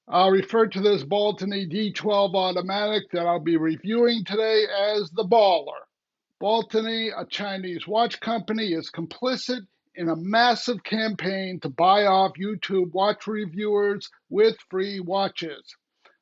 I'll refer to this Baltany D12 automatic that I'll be reviewing today as the Baller. Baltany, a Chinese watch company, is complicit in a massive campaign to buy off YouTube watch reviewers with free watches.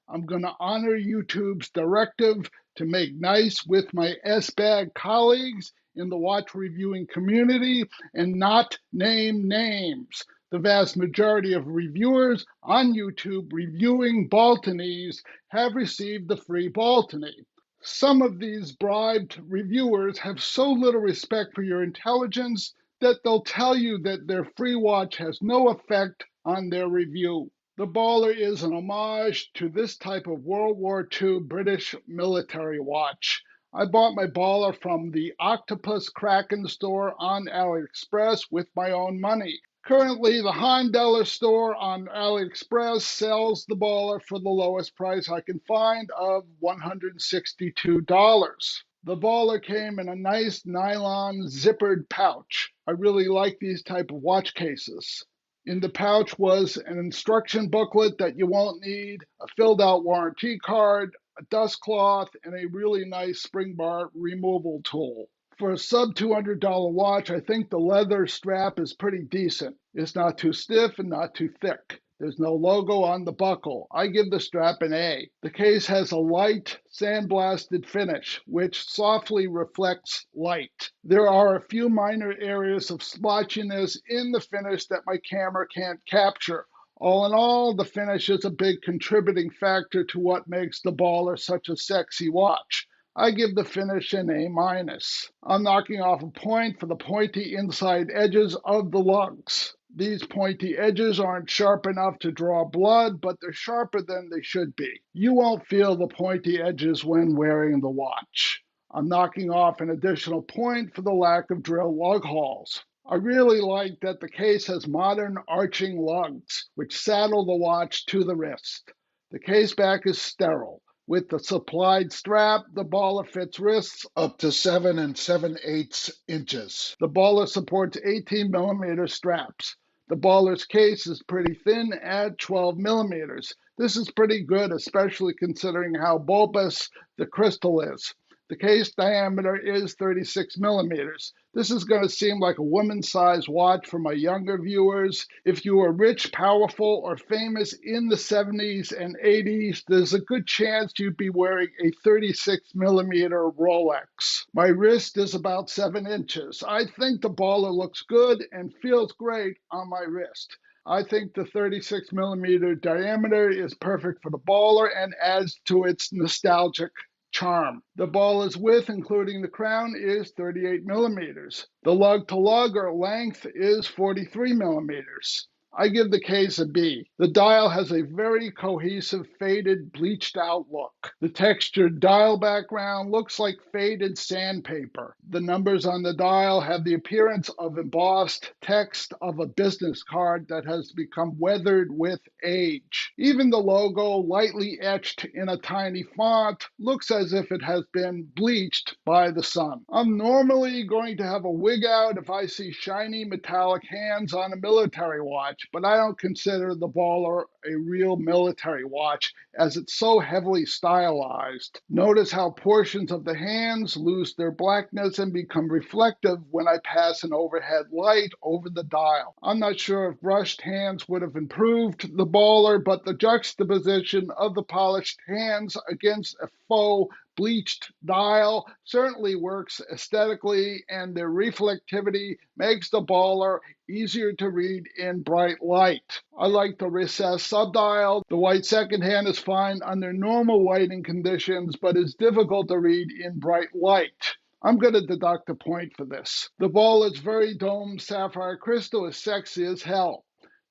I'm going to honor YouTube's directive to make nice with my S-Bag colleagues in the watch reviewing community and not name names. The vast majority of reviewers on YouTube reviewing Baltanys have received the free Baltany. Some of these bribed reviewers have so little respect for your intelligence that they'll tell you that their free watch has no effect on their review. The Baller is an homage to this type of World War II British military watch. I bought my Baller from the Octopus Kraken store on AliExpress with my own money. Currently, the Hondeller store on AliExpress sells the Baller for the lowest price I can find of $162. The Baller came in a nice nylon zippered pouch. I really like these type of watch cases. In the pouch was an instruction booklet that you won't need, a filled out warranty card, a dust cloth, and a really nice spring bar removal tool. For a sub $200 watch, I think the leather strap is pretty decent. It's not too stiff and not too thick. There's no logo on the buckle. I give the strap an A. The case has a light sandblasted finish, which softly reflects light. There are a few minor areas of splotchiness in the finish that my camera can't capture. All in all, the finish is a big contributing factor to what makes the Baller such a sexy watch. I give the finish an A minus. I'm knocking off a point for the pointy inside edges of the lugs. These pointy edges aren't sharp enough to draw blood, but they're sharper than they should be. You won't feel the pointy edges when wearing the watch. I'm knocking off an additional point for the lack of drill lug holes. I really like that the case has modern arching lugs, which saddle the watch to the wrist. The case back is sterile. With the supplied strap, the Baller fits wrists up to 7 7/8 inches. The Baller supports 18 millimeter straps. The Baller's case is pretty thin at 12 millimeters. This is pretty good, especially considering how bulbous the crystal is. The case diameter is 36 millimeters. This is going to seem like a woman-sized watch for my younger viewers. If you were rich, powerful, or famous in the 70s and 80s, there's a good chance you'd be wearing a 36 millimeter Rolex. My wrist is about 7 inches. I think the Baller looks good and feels great on my wrist. I think the 36 millimeter diameter is perfect for the Baller and adds to its nostalgic charm. The Baller's width, including the crown, is 38 millimeters. The lug to lug or length is 43 millimeters. I give the case a B. The dial has a very cohesive, faded, bleached out look. The textured dial background looks like faded sandpaper. The numbers on the dial have the appearance of embossed text of a business card that has become weathered with age. Even the logo, lightly etched in a tiny font, looks as if it has been bleached by the sun. I'm normally going to have a wig out if I see shiny metallic hands on a military watch, but I don't consider the Baller a real military watch as it's so heavily stylized. Notice how portions of the hands lose their blackness and become reflective when I pass an overhead light over the dial. I'm not sure if brushed hands would have improved the Baller, but the juxtaposition of the polished hands against a faux bleached dial certainly works aesthetically, and their reflectivity makes the Baller easier to read in bright light. I like the recessed subdial. The white second hand is fine under normal lighting conditions, but is difficult to read in bright light. I'm going to deduct a point for this. The Baller's very domed sapphire crystal is sexy as hell.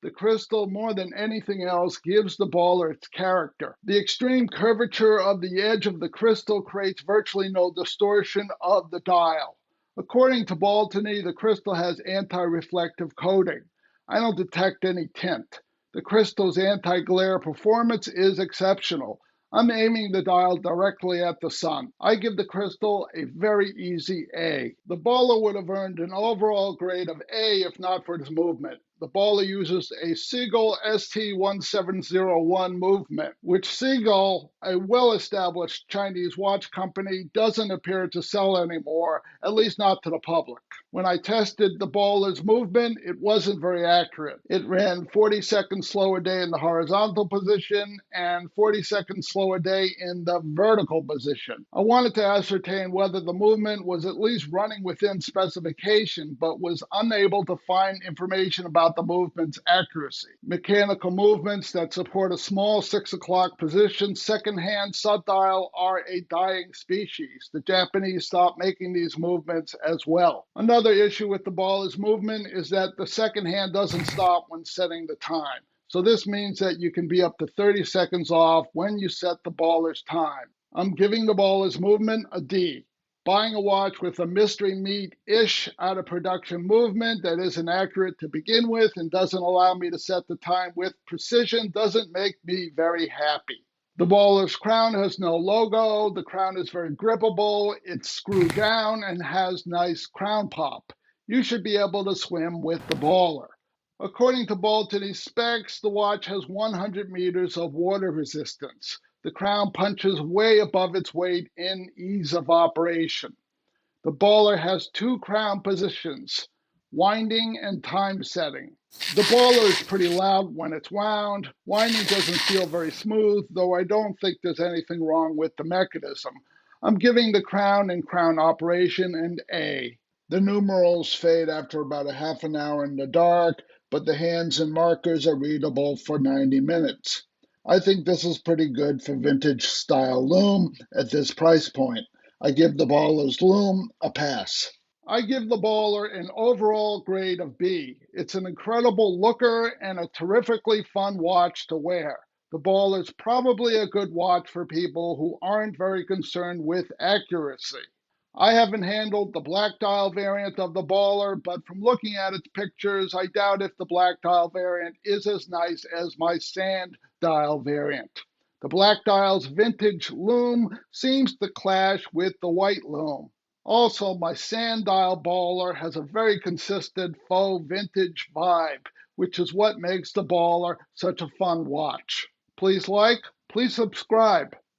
The crystal, more than anything else, gives the Baller its character. The extreme curvature of the edge of the crystal creates virtually no distortion of the dial. According to Baltany, the crystal has anti-reflective coating. I don't detect any tint. The crystal's anti-glare performance is exceptional. I'm aiming the dial directly at the sun. I give the crystal a very easy A. The Baller would have earned an overall grade of A if not for its movement. The baller uses a Seagull ST1701 movement, which Seagull, a well-established Chinese watch company, doesn't appear to sell anymore, at least not to the public. When I tested the baller's movement, it wasn't very accurate. It ran 40 seconds slow a day in the horizontal position and 40 seconds slow a day in the vertical position. I wanted to ascertain whether the movement was at least running within specification, but was unable to find information about the movement's accuracy. Mechanical movements that support a small 6 o'clock position second-hand sundial are a dying species. The Japanese stopped making these movements as well. Another issue with the baller's movement is that the second hand doesn't stop when setting the time. So this means that you can be up to 30 seconds off when you set the baller's time. I'm giving the baller's movement a D. Buying a watch with a mystery meat-ish out of production movement that isn't accurate to begin with and doesn't allow me to set the time with precision doesn't make me very happy. The baller's crown has no logo. The crown is very grippable. It's screwed down and has nice crown pop. You should be able to swim with the baller. According to Baltany specs, the watch has 100 meters of water resistance. The crown punches way above its weight in ease of operation. The baller has 2 crown positions, winding and time setting. The baller is pretty loud when it's wound. Winding doesn't feel very smooth, though I don't think there's anything wrong with the mechanism. I'm giving the crown and crown operation an A. The numerals fade after about a half an hour in the dark, but the hands and markers are readable for 90 minutes. I think this is pretty good for vintage style Lume at this price point. I give the baller's Lume a pass. I give the baller an overall grade of B. It's an incredible looker and a terrifically fun watch to wear. The baller's probably a good watch for people who aren't very concerned with accuracy. I haven't handled the black dial variant of the baller, but from looking at its pictures, I doubt if the black dial variant is as nice as my sand dial variant. The black dial's vintage Lume seems to clash with the white Lume. Also, my sand dial baller has a very consistent faux vintage vibe, which is what makes the baller such a fun watch. Please like, please subscribe.